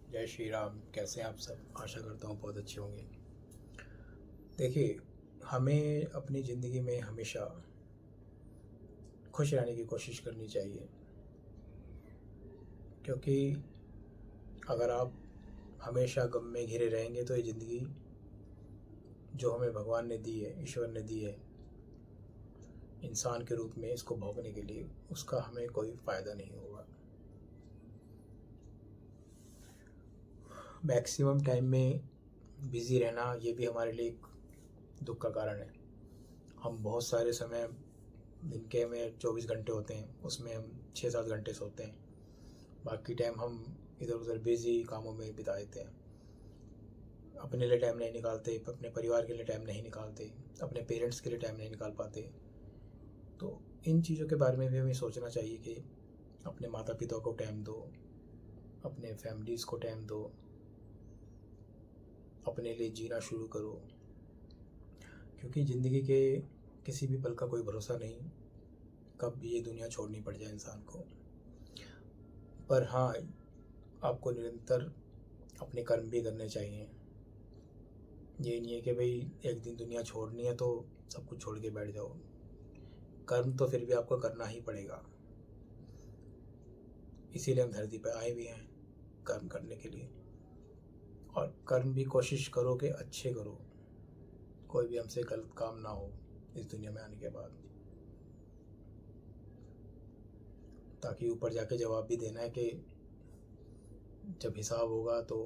जय श्री राम। कैसे हैं आप सब? आशा करता हूँ बहुत अच्छे होंगे। देखिए, हमें अपनी ज़िंदगी में हमेशा खुश रहने की कोशिश करनी चाहिए, क्योंकि अगर आप हमेशा गम में घिरे रहेंगे तो ये ज़िंदगी जो हमें भगवान ने दी है, ईश्वर ने दी है इंसान के रूप में इसको भोगने के लिए, उसका हमें कोई फ़ायदा नहीं होगा। मैक्सिमम टाइम में बिज़ी रहना ये भी हमारे लिए एक दुख का कारण है। हम बहुत सारे समय दिन के में 24 घंटे होते हैं, उसमें हम 6-7 घंटे सोते हैं। बाकी टाइम हम इधर उधर बिज़ी कामों में बिता देते हैं। अपने लिए टाइम नहीं निकालते, अपने परिवार के लिए टाइम नहीं निकालते, अपने पेरेंट्स के लिए टाइम नहीं निकाल पाते। तो इन चीज़ों के बारे में भी हमें सोचना चाहिए कि अपने माता पिता को टाइम दो, अपने फैमिलीज़ को टाइम दो, अपने लिए जीना शुरू करो, क्योंकि ज़िंदगी के किसी भी पल का कोई भरोसा नहीं, कब भी ये दुनिया छोड़नी पड़ जाए इंसान को। पर हाँ, आपको निरंतर अपने कर्म भी करने चाहिए। ये नहीं है कि भाई एक दिन दुनिया छोड़नी है तो सब कुछ छोड़ के बैठ जाओ। कर्म तो फिर भी आपको करना ही पड़ेगा, इसीलिए हम धरती पर आए भी हैं, कर्म करने के लिए। और कर्म भी कोशिश करो कि अच्छे करो, कोई भी हमसे गलत काम ना हो इस दुनिया में आने के बाद, ताकि ऊपर जाके जवाब भी देना है कि जब हिसाब होगा तो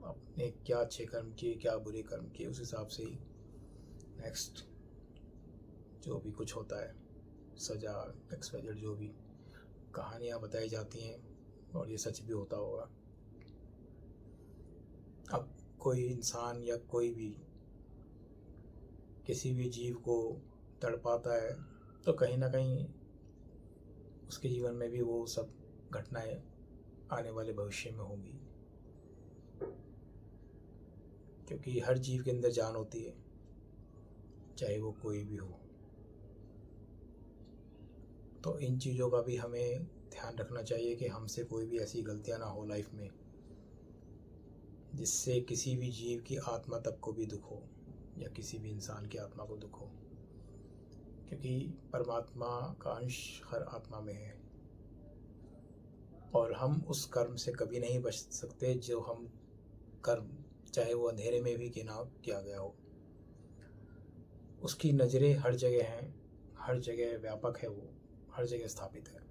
आपने क्या अच्छे कर्म किए, क्या बुरे कर्म किए, उस हिसाब से ही नेक्स्ट जो भी कुछ होता है, सज़ा एक्सपेक्टेड जो भी कहानियाँ बताई जाती हैं, और ये सच भी होता होगा। अब कोई इंसान या कोई भी किसी भी जीव को तड़पाता है तो कहीं ना कहीं उसके जीवन में भी वो सब घटनाएं आने वाले भविष्य में होंगी, क्योंकि हर जीव के अंदर जान होती है, चाहे वो कोई भी हो। तो इन चीज़ों का भी हमें ध्यान रखना चाहिए कि हमसे कोई भी ऐसी गलतियां ना हो लाइफ में जिससे किसी भी जीव की आत्मा तक को भी दुख हो, या किसी भी इंसान की आत्मा को दुख हो, क्योंकि परमात्मा का अंश हर आत्मा में है। और हम उस कर्म से कभी नहीं बच सकते जो हम कर्म, चाहे वो अंधेरे में भी किया गया हो, उसकी नज़रें हर जगह हैं, हर जगह व्यापक है, वो हर जगह स्थापित है।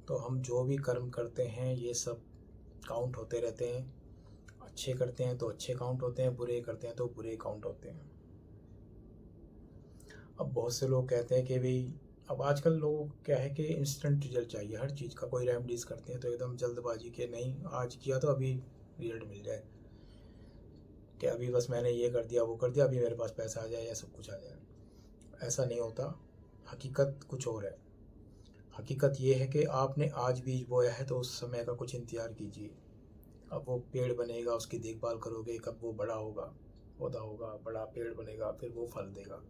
तो हम जो भी कर्म करते हैं ये सब काउंट होते रहते हैं। अच्छे करते हैं तो अच्छे काउंट होते हैं, बुरे करते हैं तो बुरे काउंट होते हैं। अब बहुत से लोग कहते हैं कि भाई, अब आजकल लोग क्या है कि इंस्टेंट रिजल्ट चाहिए हर चीज़ का। कोई रेमडीज़ करते हैं तो एकदम जल्दबाजी के, नहीं आज किया तो अभी रिजल्ट मिल जाए, कि अभी बस मैंने ये कर दिया वो कर दिया, अभी मेरे पास पैसा आ जाए या सब कुछ आ जाए। ऐसा नहीं होता, हकीकत कुछ और है। हकीकत ये है कि आपने आज बीज बोया है तो उस समय का कुछ इंतज़ार कीजिए। अब वो पेड़ बनेगा, उसकी देखभाल करोगे, कब वो बड़ा होगा, पौधा होगा, बड़ा पेड़ बनेगा, फिर वो फल देगा।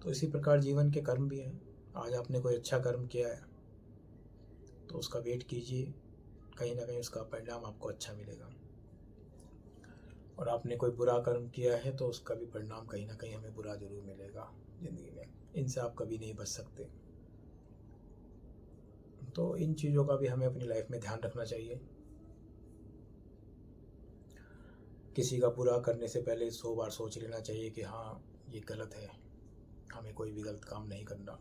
तो इसी प्रकार जीवन के कर्म भी हैं। आज आपने कोई अच्छा कर्म किया है तो उसका वेट कीजिए, कहीं ना कहीं उसका परिणाम आपको अच्छा मिलेगा। और आपने कोई बुरा कर्म किया है तो उसका भी परिणाम कहीं ना कहीं हमें बुरा ज़रूर मिलेगा ज़िंदगी में। इनसे आप कभी नहीं बच सकते। तो इन चीज़ों का भी हमें अपनी लाइफ में ध्यान रखना चाहिए। किसी का बुरा करने से पहले 100 बार सोच लेना चाहिए कि हाँ ये गलत है, हमें कोई भी गलत काम नहीं करना।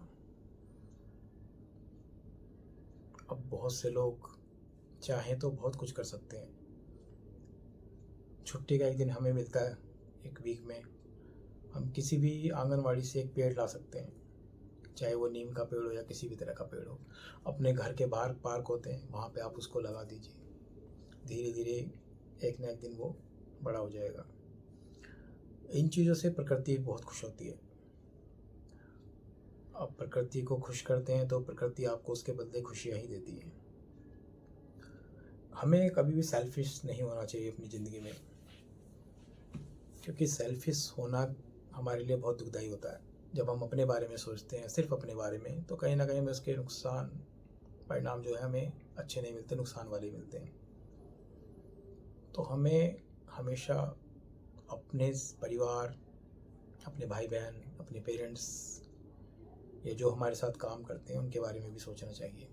अब बहुत से लोग चाहें तो बहुत कुछ कर सकते हैं। छुट्टी का एक दिन हमें मिलता है एक वीक में, हम किसी भी आंगनवाड़ी से एक पेड़ ला सकते हैं, चाहे वो नीम का पेड़ हो या किसी भी तरह का पेड़ हो। अपने घर के बाहर पार्क होते हैं, वहाँ पे आप उसको लगा दीजिए। धीरे धीरे एक ना एक दिन वो बड़ा हो जाएगा। इन चीज़ों से प्रकृति बहुत खुश होती है। आप प्रकृति को खुश करते हैं तो प्रकृति आपको उसके बदले खुशियाँ ही देती है। हमें कभी भी सेल्फिश नहीं होना चाहिए अपनी ज़िंदगी में, क्योंकि सेल्फिश होना हमारे लिए बहुत दुखदाई होता है। जब हम अपने बारे में सोचते हैं, सिर्फ अपने बारे में, तो कहीं ना कहीं हमें उसके नुकसान परिणाम जो है हमें अच्छे नहीं मिलते, नुकसान वाले मिलते हैं। तो हमें हमेशा अपने परिवार, अपने भाई बहन, अपने पेरेंट्स, ये जो हमारे साथ काम करते हैं उनके बारे में भी सोचना चाहिए।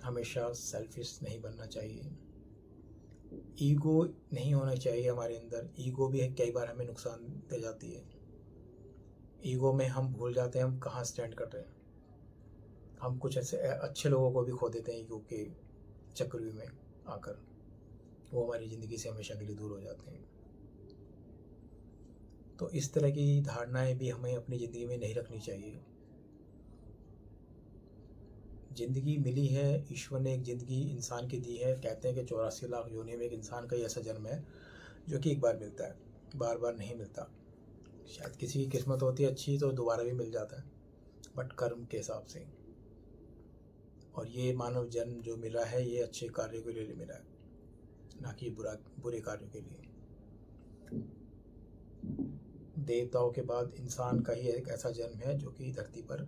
हमेशा सेल्फिश नहीं बनना चाहिए, ईगो नहीं होना चाहिए हमारे अंदर। ईगो भी कई बार हमें नुकसान दे जाती है। ईगो में हम भूल जाते हैं हम कहाँ स्टैंड कर रहे हैं। हम कुछ ऐसे अच्छे लोगों को भी खो देते हैं ईगो के चक्रव्यूह में आकर, वो हमारी ज़िंदगी से हमेशा के लिए दूर हो जाते हैं। तो इस तरह की धारणाएं भी हमें अपनी ज़िंदगी में नहीं रखनी चाहिए। ज़िंदगी मिली है, ईश्वर ने एक ज़िंदगी इंसान की दी है। कहते हैं कि 84 लाख योनि में एक इंसान का ही ऐसा जन्म है जो कि एक बार मिलता है, बार बार नहीं मिलता। शायद किसी की किस्मत होती है अच्छी तो दोबारा भी मिल जाता है, बट कर्म के हिसाब से। और ये मानव जन्म जो मिला है ये अच्छे कार्यों के लिए मिला है, ना कि बुरे कार्यों के लिए। देवताओं के बाद इंसान का ही एक ऐसा जन्म है जो कि धरती पर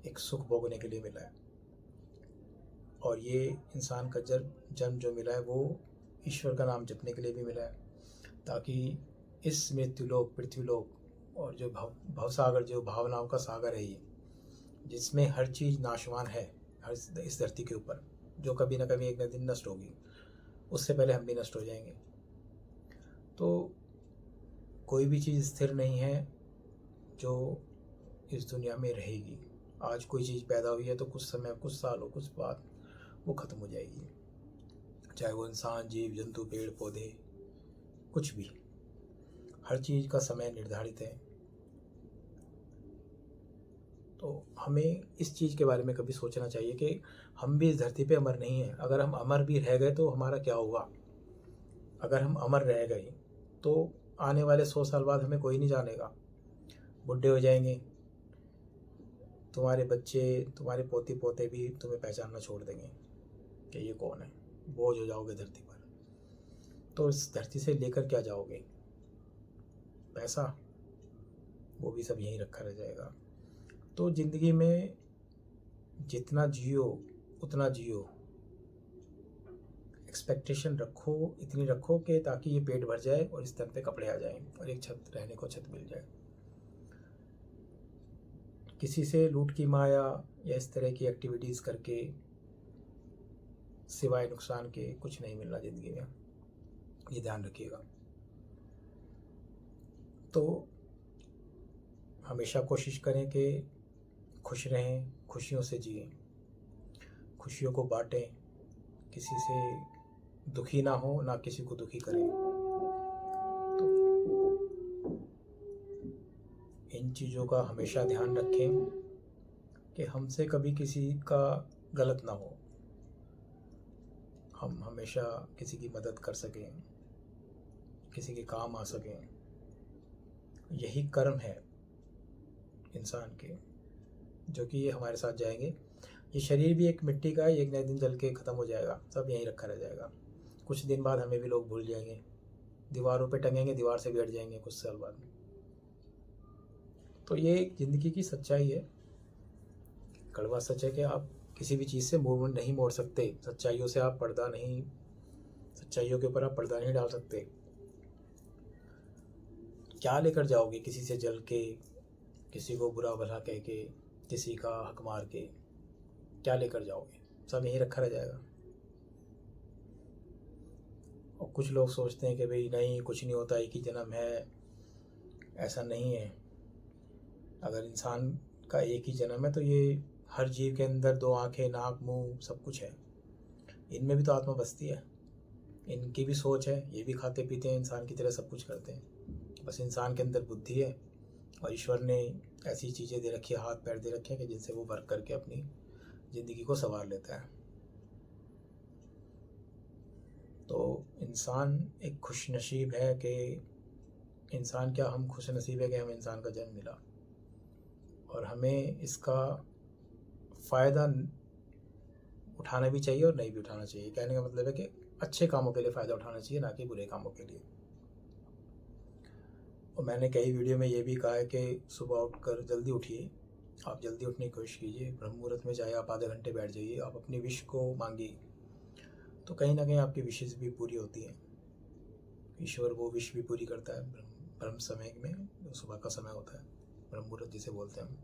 एक सुख भोगने के लिए मिला है। और ये इंसान का जन्म जो मिला है वो ईश्वर का नाम जपने के लिए भी मिला है, ताकि इस मृत्युलोक, पृथ्वीलोक और जो भवसागर, जो भावनाओं का सागर है ये, जिसमें हर चीज़ नाशवान है, हर इस धरती के ऊपर, जो कभी ना कभी एक न दिन नष्ट होगी, उससे पहले हम भी नष्ट हो जाएंगे। तो कोई भी चीज़ स्थिर नहीं है जो इस दुनिया में रहेगी। आज कोई चीज़ पैदा हुई है तो कुछ समय, कुछ सालों, कुछ बाद वो ख़त्म हो जाएगी, चाहे वो इंसान, जीव जंतु, पेड़ पौधे, कुछ भी। हर चीज़ का समय निर्धारित है। तो हमें इस चीज़ के बारे में कभी सोचना चाहिए कि हम भी इस धरती पे अमर नहीं हैं। अगर हम अमर भी रह गए तो हमारा क्या होगा? अगर हम अमर रह गए तो आने वाले 100 साल बाद हमें कोई नहीं जानेगा, बुढ़े हो जाएंगे, तुम्हारे बच्चे, तुम्हारे पोती पोते भी तुम्हें पहचानना छोड़ देंगे कि ये कौन है। बोझ हो जाओगे धरती पर। तो इस धरती से लेकर क्या जाओगे? पैसा, वो भी सब यहीं रखा रह जाएगा। तो ज़िंदगी में जितना जियो उतना जियो, एक्सपेक्टेशन रखो, इतनी रखो कि ताकि ये पेट भर जाए और इस तन पे कपड़े आ जाएं और एक छत, रहने को छत मिल जाए। किसी से लूट की माया या इस तरह की एक्टिविटीज़ करके सिवाय नुकसान के कुछ नहीं मिलना ज़िंदगी में, ये ध्यान रखिएगा। तो हमेशा कोशिश करें कि खुश रहें, खुशियों से जिएं, खुशियों को बांटें, किसी से दुखी ना हो, ना किसी को दुखी करें। तो इन चीज़ों का हमेशा ध्यान रखें कि हमसे कभी किसी का गलत ना हो, हम हमेशा किसी की मदद कर सकें, किसी के काम आ सकें। यही कर्म है इंसान के, जो कि ये हमारे साथ जाएंगे। ये शरीर भी एक मिट्टी का है, एक नए दिन जल के ख़त्म हो जाएगा, सब यहीं रखा रह जाएगा। कुछ दिन बाद हमें भी लोग भूल जाएंगे, दीवारों पे टंगेंगे, दीवार से भी हट जाएंगे कुछ साल बाद। तो ये ज़िंदगी की सच्चाई है, कड़वा सच है कि आप किसी भी चीज़ से मुँह नहीं मोड़ सकते। सच्चाइयों से आप पर्दा नहीं, सच्चाइयों के ऊपर आप पर्दा नहीं डाल सकते। क्या लेकर जाओगे किसी से जल के, किसी को बुरा भला कह के, किसी का हक मार के? क्या लेकर जाओगे? सब यहीं रखा रह जाएगा। और कुछ लोग सोचते हैं कि भाई नहीं, कुछ नहीं होता, एक ही जन्म है। ऐसा नहीं है। अगर इंसान का एक ही जन्म है तो ये हर जीव के अंदर 2 आँखें, नाक, मुंह, सब कुछ है। इनमें भी तो आत्मा बसती है, इनकी भी सोच है, ये भी खाते पीते हैं, इंसान की तरह सब कुछ करते हैं। बस इंसान के अंदर बुद्धि है और ईश्वर ने ऐसी चीज़ें दे रखी है, हाथ पैर दे रखे हैं कि जिनसे वो वर्क करके अपनी ज़िंदगी को संवार लेता है। तो इंसान एक खुशनसीब है कि इंसान क्या, हम खुशनसीब है कि हमें इंसान का जन्म मिला और हमें इसका फ़ायदा उठाना भी चाहिए और नहीं भी उठाना चाहिए। कहने का मतलब है कि अच्छे कामों के लिए फ़ायदा उठाना चाहिए, ना कि बुरे कामों के लिए। और मैंने कई वीडियो में ये भी कहा है कि सुबह उठकर जल्दी उठिए, आप जल्दी उठने की कोशिश कीजिए, ब्रह्म मुहूर्त में चाहे आप आधे घंटे बैठ जाइए, आप अपनी विश को मांगिए, तो कहीं ना कहीं आपकी विशेज़ भी पूरी होती हैं। ईश्वर वो विश भी पूरी करता है ब्रह्म समय में, जो सुबह का समय होता है, ब्रह्म मुहूर्त जिसे बोलते हैं हम।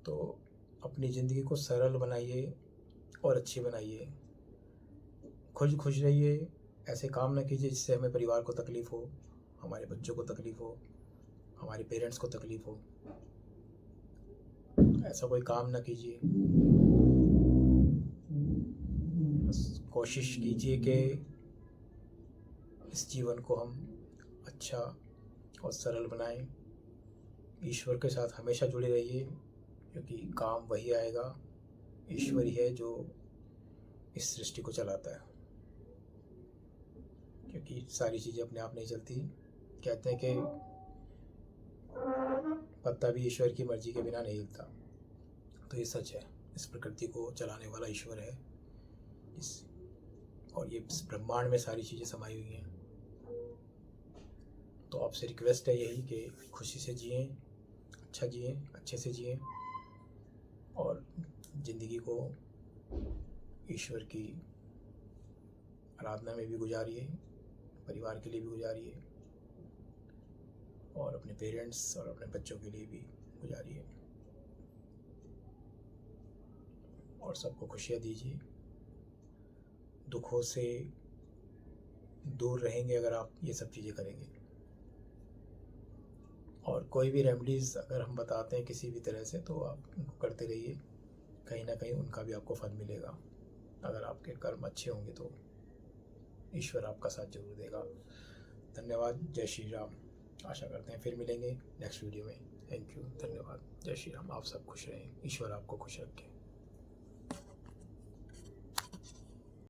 तो अपनी ज़िंदगी को सरल बनाइए और अच्छी बनाइए, खुश रहिए, ऐसे काम ना कीजिए जिससे हमें परिवार को तकलीफ़ हो, हमारे बच्चों को तकलीफ़ हो, हमारे पेरेंट्स को तकलीफ़ हो। ऐसा कोई काम ना कीजिए। बस कोशिश कीजिए कि इस जीवन को हम अच्छा और सरल बनाएं। ईश्वर के साथ हमेशा जुड़े रहिए, क्योंकि काम वही आएगा, ईश्वर ही है जो इस सृष्टि को चलाता है, क्योंकि सारी चीज़ें अपने आप नहीं चलती। कहते हैं कि पत्ता भी ईश्वर की मर्जी के बिना नहीं हिलता, तो ये सच है। इस प्रकृति को चलाने वाला ईश्वर है, और ये ब्रह्मांड में सारी चीज़ें समाई हुई हैं। तो आपसे रिक्वेस्ट है यही कि खुशी से जिएं, अच्छा जिएं, अच्छे से जिएं, और ज़िंदगी को ईश्वर की आराधना में भी गुजारिए, परिवार के लिए भी गुजारिए, और अपने पेरेंट्स और अपने बच्चों के लिए भी गुजारिए, और सबको खुशियाँ दीजिए। दुखों से दूर रहेंगे अगर आप ये सब चीज़ें करेंगे। और कोई भी रेमेडीज़ अगर हम बताते हैं किसी भी तरह से, तो आप उनको करते रहिए, कहीं ना कहीं उनका भी आपको फल मिलेगा। अगर आपके कर्म अच्छे होंगे तो ईश्वर आपका साथ जरूर देगा। धन्यवाद। जय श्री राम। आशा करते हैं फिर मिलेंगे नेक्स्ट वीडियो में। थैंक यू, धन्यवाद। जय श्री राम। आप सब खुश रहें, ईश्वर आपको खुश रखे।